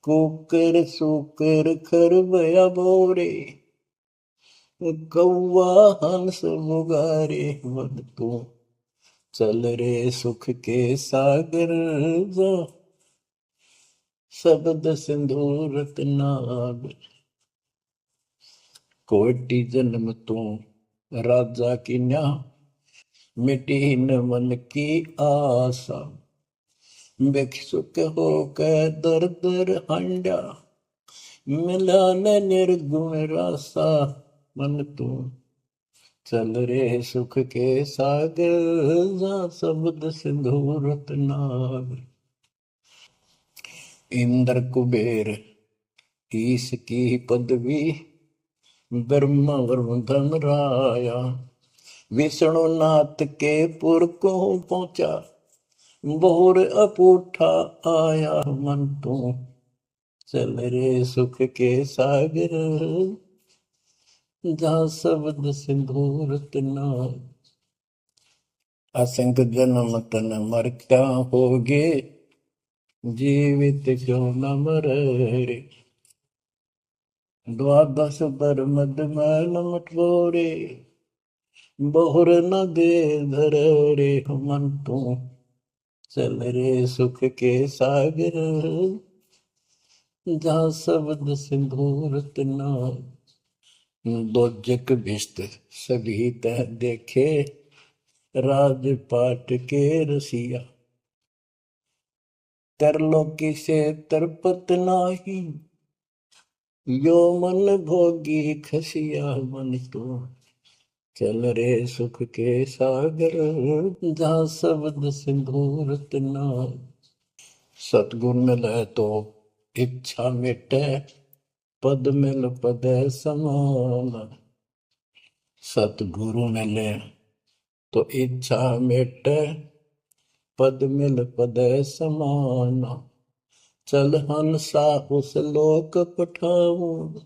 कुकर सुकर खरबया बोरे, कौआ हंस मुगारे। वद तू चल रे सुख के सागर, जा शब्द सिंधु रत्नागर। कोटि जन्म तू राजा की न्या, मिटी न मन की आशा। भिक्षुक होकर दर दर हंडा, मिला न निर्गुण रासा। मन तू चल रे सुख के सागर, जा शब्द सिंधु रत्नागर। इंद्र कुबेर ईश की पदवी, ब्रह्मा वरुण धनराया। विष्णु नाथ के पुर को पहुंचा, बोर अपूठा आया। मन तू चल रे सुख के सागर, जा शब्द सिंधु रत्नागर। असंग जन्म तन मर क्या होगे, जीवित क्यों न मरे रे। द्वादश बर मद मैल मटोरे, बहुर न दे धर रे। मन तू चल रे सुख के सागर, जा शब्द सिंधु रत्नागर। दोजक भिष्ट सभी तह देखे, राजपाट के रसिया। तरलोकी से तरपत नाही, यो मन भोगी खसिया। मन तो चल रे सुख के सागर, जा शब्द सिंधु रत्नागर। सतगुण मिले तो इच्छा मिटे, पद मिल पद समान। सतगुरु मिले तो इच्छा मिटे, पद मिल पद समान। चल हंसा उस लोक पठाऊं,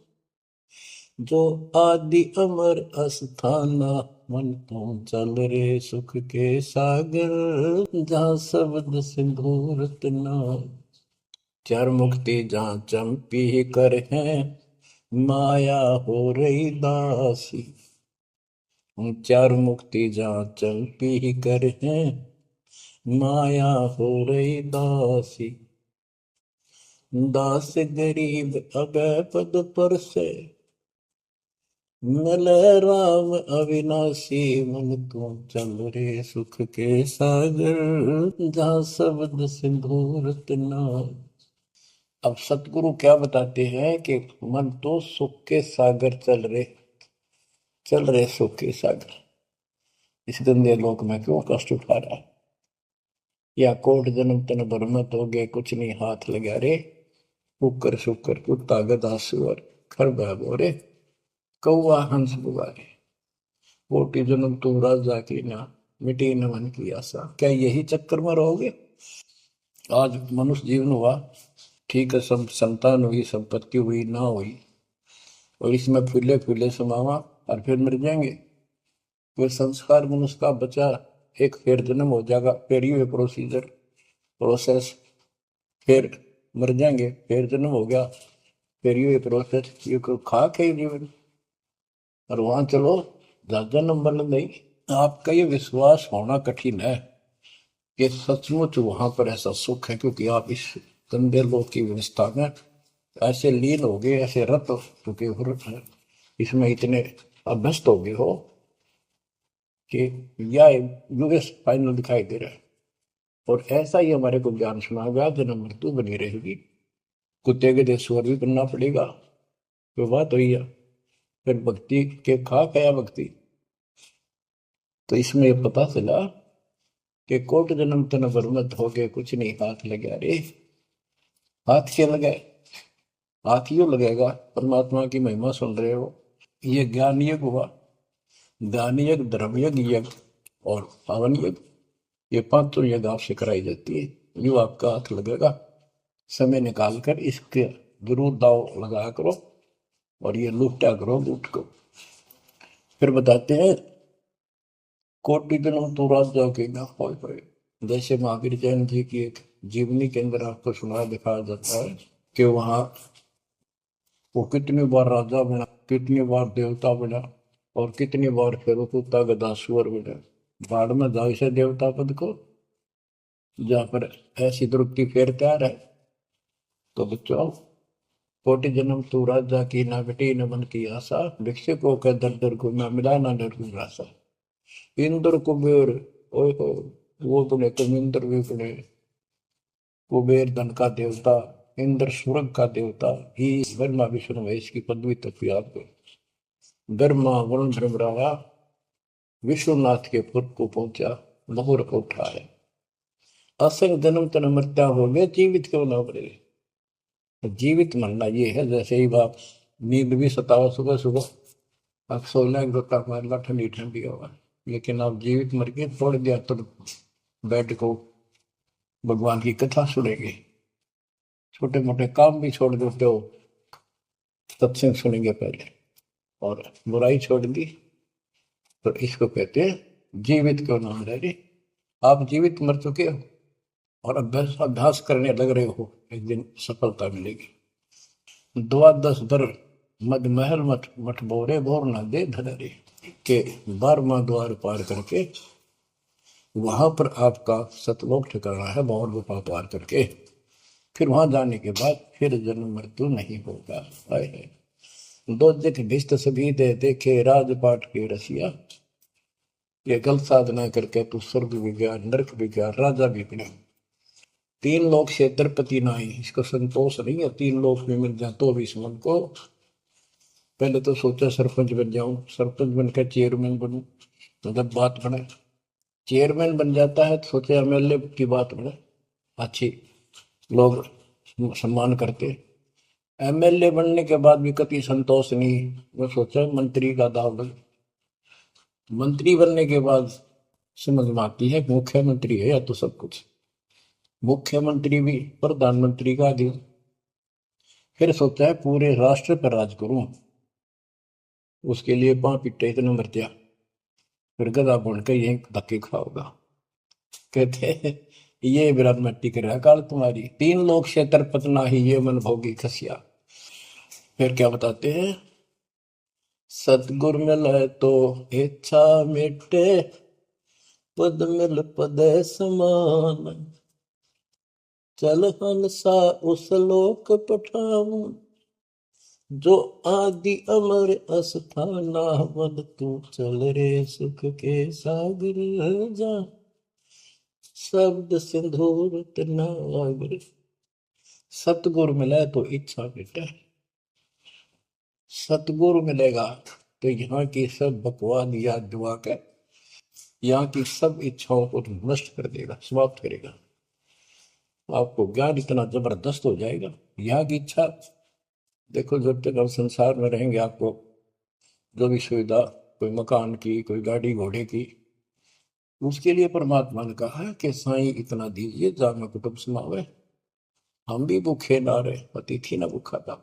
जो आदि अमर अस्थाना। मन तू चल रे सुख के सागर, जा शब्द सिंधु रत्नागर। चार मुक्ति जहाँ चंपी कर है, माया हो रही दासी। चार मुक्ति जहाँ चंपी कर है, माया हो रही दासी। दास गरीब अगय पद पर से, मिले राम अविनाशी। मन तू चल रे सुख के सागर, जा शब्द सिंधु रत्नागर। अब सतगुरु क्या बताते हैं कि मन तो सुख के सागर चल रहे सुख के सागर। इस गंदे लोक में क्यों कष्ट उठा रहा है? या कोट जन्म तन भरमत हो गए, कुछ नहीं हाथ लगा रे। कुकर शुकर कुत्ता गधा सुअर खरबा बोरे, कौआ हंस बुगारे। कोटि जन्म तू राजा की ना, मिटी न मन की आशा। क्या यही चक्कर में रहोगे? आज मनुष्य जीवन हुआ, ठीक है, सब संतान हुई, संपत्ति हुई ना हुई, और इसमें फूले फूले समावा और फिर मर जाएंगे। कोई संस्कार मनुष्य का बचा, एक फिर जन्म हो जाएगा, फिर ये प्रोसेस, फिर मर जाएंगे, फिर जन्म हो गया, फिर ये प्रोसेस। ये कोई खाक है जीवन? और वहां चलो ज्यादा नंबर नहीं। आपका ये विश्वास होना कठिन है कि सचमुच वहां पर ऐसा सुख है, क्योंकि आप इस गंदे लोक की व्यवस्था में ऐसे लीन हो गए, ऐसे रत हो चुके हो, इसमें इतने अभ्यस्त हो गए हो कि यह यूएस फाइनल दिखाई दे रहा है। और ऐसा ही हमारे को ज्ञान सुना गया, जन्म मृत्यु बनी रहेगी, कुत्ते के देश स्वर भी करना पड़ेगा। तो बात हुई है, फिर भक्ति के खा गया भक्ति। तो इसमें यह पता चला कि कोट जन्म तन बरमत हो गए, कुछ नहीं हाथ लगे। अरे हाथ क्या लगाए? हाथ यूं लगेगा, परमात्मा की महिमा सुन रहे हो, ये ज्ञान यज्ञ हुआ। ज्ञान यज्ञ, धर्म यज्ञ और पावन यज्ञ, ये पांचों यज्ञ आपसे कराई जाती है। यूं आपका हाथ लगेगा, समय निकाल कर इसके जरूर दाव लगाया करो और ये लूटा करो लूट को। फिर बताते हैं कोटि जन्म तू राजा के ना होए होए। जैसे महावीर जैन जी की एक जीवनी के अंदर आपको सुना दिखाया जाता है कि वहां वो कितनी बार राजा बना, कितनी बार देवता बना और कितनी बार फिर कुत्ता गधा सुअर बना। बाढ़ में जाओ इसे देवता पद को, जहां पर ऐसी द्रुपति फिर तैयार है। तो बच्चों कोटि जन्म तू राजा की ना बेटी न मन की आशा, भिक्षुक होकर दर दर को ना मिला ना डर रासा। इंद्र कुबेर ओए हो, वो बने कमिंद्र भी बने। कुबेर धन का देवता, इंद्र स्वर्ग का देवता ही, ब्रह्मा विष्णु महेश की पदवी तक याद को। ब्रह्मा वरुण धर्मरावा विश्वनाथ के पुर को पहुंचा, बहुर को उठाया। असंग जन्म तन मृत्या हो गए, जीवित क्यों ना बने। जीवित मरना ये है जैसे ही बाप नींद भी सतावा सुबह सुबह आप सो लेंगे तो तक मारना ठंडी ठंडी होगा, लेकिन आप जीवित मर के छोड़ दिया तो बैठ को भगवान की कथा सुनेंगे, छोटे मोटे काम भी छोड़ देते हो, सत्संग सुनेंगे पहले, और बुराई छोड़ दी। तो इसको कहते हैं जीवित क्यों ना रहे। आप जीवित मर चुके हो और अभ्यास अभ्यास करने लग रहे हो, एक दिन सफलता मिलेगी। द्वादश दर मद महल मठ मठ बोरे बोर न दे धरे के 12वां द्वार पार करके वहां पर आपका सतलोक ठिकाना है, बहुत गुफा पार करके फिर वहां जाने के बाद फिर जन्म मृत्यु नहीं होगा। दो दिख भिष्ट सभी दे देखे राजपाट के रसिया, ये गलत साधना करके तू स्वर्ग भी गया नरक भी गया राजा भी बना। तीन लोग क्षेत्रपति नाई, इसको संतोष नहीं है, तीन लोग में मिल जाए तो भी इस मन को। पहले तो सोचा सरपंच बन जाऊं, सरपंच बनकर चेयरमैन बनूं, तो जब बात बने चेयरमैन बन जाता है तो सोचे एमएलए की बात बने, अच्छी लोग सम्मान करते। एमएलए बनने के बाद भी कभी संतोष नहीं, मैं सोचा मंत्री का दाव बन। मंत्री बनने के बाद समझ में आती है मुख्यमंत्री है या तो सब कुछ, मुख्यमंत्री भी प्रधानमंत्री का आगे। फिर सोचा है पूरे राष्ट्र पर राज करूं, उसके लिए पां पिट्टे इतने मर दिया, फिर गधा बुन के यही धक्के खाओगा। कहते हैं ये विराट मट्टी कर रहा काल तुम्हारी, तीन लोग क्षेत्र पतना ही ये मन भोगी खसिया। फिर क्या बताते हैं, सतगुर मिले तो इच्छा मिटे, पद मिल पद समान, चल हंसा उस लोक पठाऊं, जो आदि अमर अस्थाना, मन तू चल रे सुख के सागर जा, शब्द सिंधूर तनागर। सतगुरु मिले तो इच्छा मिटे, सतगुरु मिलेगा तो यहाँ की सब बकवाद याद दुआ कर, यहाँ की सब इच्छाओं को नष्ट कर देगा, समाप्त करेगा। आपको ज्ञान इतना जबरदस्त हो जाएगा। यहाँ की इच्छा देखो, जब तक हम संसार में रहेंगे आपको जो भी सुविधा, कोई मकान की, कोई गाड़ी घोड़े की, उसके लिए परमात्मा ने कहा है कि साईं इतना दीजिए जामे कुटुंब समावे, हम भी भूखे ना रहे, अतिथि ना भूखा था।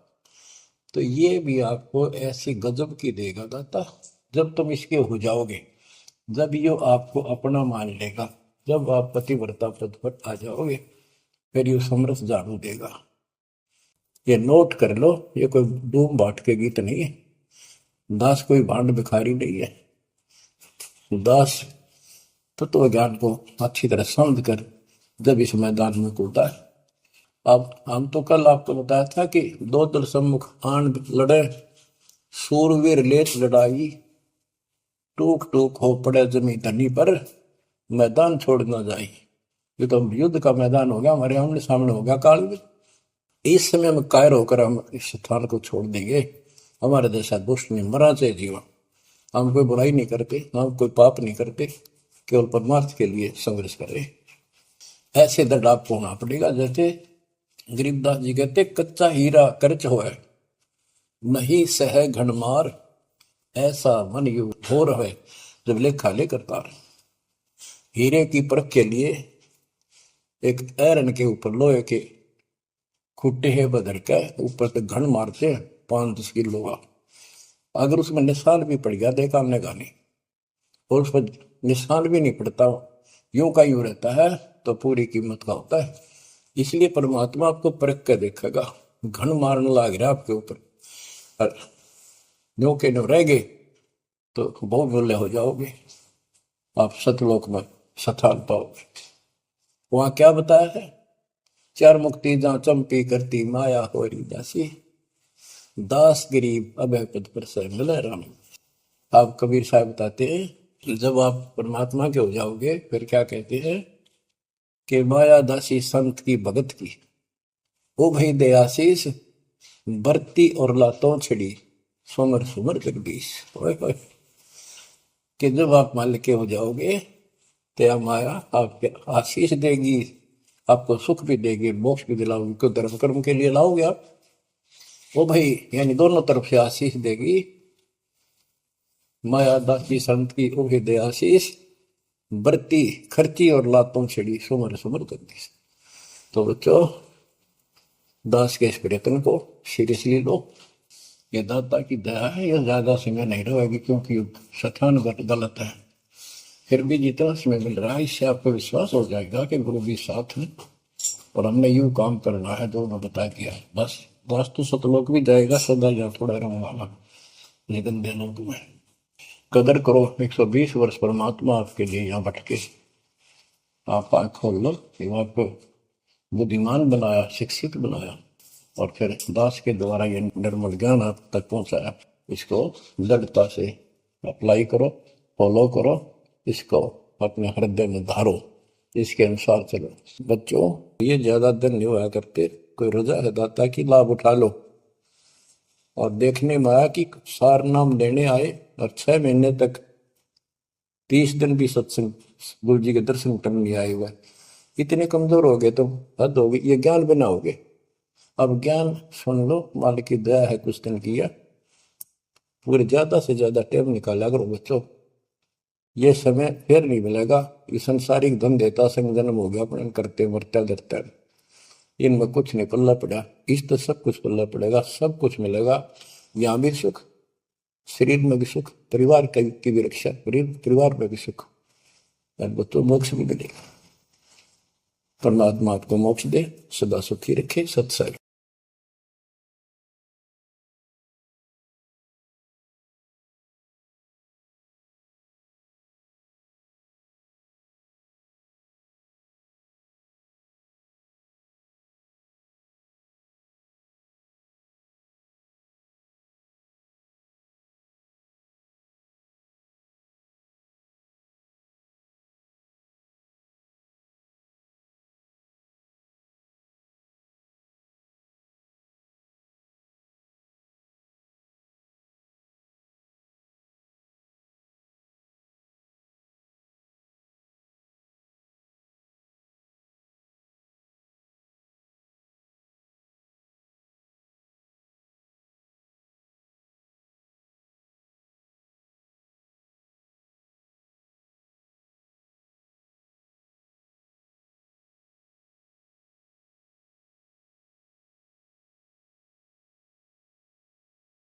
तो ये भी आपको ऐसी गजब की देगा दाता, जब तुम इसके हो जाओगे, जब ये आपको अपना मान लेगा, जब आप पतिव्रता पद पर आ जाओगे, फिर ये समरस झाड़ू देगा। ये नोट कर लो, ये कोई डूम बाट के गीत नहीं है, दास कोई भांड भिखारी नहीं है। दास तत्व ज्ञान को अच्छी तरह समझ कर जब इस मैदान में कूदा है। अब हम तो कल आपको बताया था कि दो दल सम्मुख आन लड़े, सूरवीर लेत लड़ाई, टूक टूक हो पड़े जमी धनी पर, मैदान छोड़ ना जाए। ये तो युद्ध का मैदान हो गया, हमारे आमने सामने हो गया काल में। इस समय में कायर होकर हम इस स्थान को छोड़ देंगे, हमारे जैसा दुष्ट नहीं मरा चाहे जीवन। हम कोई बुराई नहीं करते, हम कोई पाप नहीं करते, केवल परमार्थ के लिए संघर्ष करें। ऐसे दृढ़ आपको होना पड़ेगा। जैसे गरीबदास जी कहते, कच्चा हीरा करच होए, नहीं सह घनमार, ऐसा मन यू हो रहे जब लेखा ले करता। हीरे की परख के लिए एक ऐरन के ऊपर लोहे के खुट्टे है बदर के ऊपर से घन मारते हैं 5-10 किलो का। अगर उसमें निशान भी पड़ गया देखा हमने गानी, और उस पर निशान भी नहीं पड़ता, यूं का यूं रहता है, तो पूरी कीमत का होता है। इसलिए परमात्मा आपको परख के देखेगा। घन मारने लग रहा आपके ऊपर, और यूं के नो रह गए तो बहुत मूल्य हो जाओगे, आप सतलोक में स्थान पाओगे। वहां क्या बताया है, चार मुक्ति जहां चंपी करती माया हो रही दासी, दास गरीब अभय पद पर से मिले राम। आप कबीर साहब बताते हैं जब आप परमात्मा के हो जाओगे फिर क्या कहते हैं कि माया दासी संत की भगत की, ओ भाई दयाशीष बरती और लातों छिड़ी सुमर सुमर जगदीश। कि जब आप मालिक के हो जाओगे तो माया आपके आशीष देगी, आपको सुख भी देगी, मोक्ष भी दिलाओगी, क्यों धर्म कर्म के लिए लाओगे आप। वो भाई यानी दोनों तरफ से आशीष देगी। माया दासी संत की ओ हृदय आशीष बरती खर्ची और लातों छिड़ी सुमर सुमर जगदीश। तो बच्चों दास के इस प्रयत्न को सीरियसली लो, ये दाता की दया है, ये ज्यादा समय नहीं रहेगी क्योंकि स्थान गलत है। फिर भी जितना समय मिल रहा है इससे आपको विश्वास हो जाएगा कि गुरु भी साथ है और हमने यूं काम करना है जो उन्होंने बता दिया। बस वास्तु सतलोक भी जाएगा सदा या थोड़ा रहूंगा, लेकिन दिनों में कदर करो। 120 वर्ष परमात्मा आपके लिए यहाँ भटके, आप आँख खोल लो, आपको बुद्धिमान बनाया, शिक्षित बनाया, और फिर दास के द्वारा ये निर्मल ज्ञान आप तक पहुंचाया। इसको दृढ़ता से अप्लाई करो, फॉलो करो, इसको अपने हृदय में धारो, इसके अनुसार चलो। बच्चों ये ज्यादा दिन नहीं हुआ करते, कोई रजा है दाता की लाभ उठा लो। और देखने में आया कि सार नाम लेने आए और 6 महीने तक 30 दिन भी सत्संग गुरु जी के दर्शन करने नहीं आए हुए, इतने कमजोर हो गए तो हद होगी, ये ज्ञान बनाओगे। अब ज्ञान सुन लो, मालिक की दया है, कुछ दिन किया, पूरे ज्यादा से ज्यादा टाइम निकाला करो बच्चों, ये समय फिर नहीं मिलेगा। ये संसारिक धन देता संग जन्म हो गया अपने करते मरता डरता, इनमें कुछ नहीं पल्ला पड़ा, इस तो सब कुछ पल्ला पड़ेगा, सब कुछ मिलेगा। यहाँ भी सुख, शरीर में भी सुख, परिवार की भी रक्षा, परिवार में भी सुख, बच्चों मोक्ष भी मिलेगा। परमात्मा आपको मोक्ष दे, सदा सुखी रखे। सत्संग।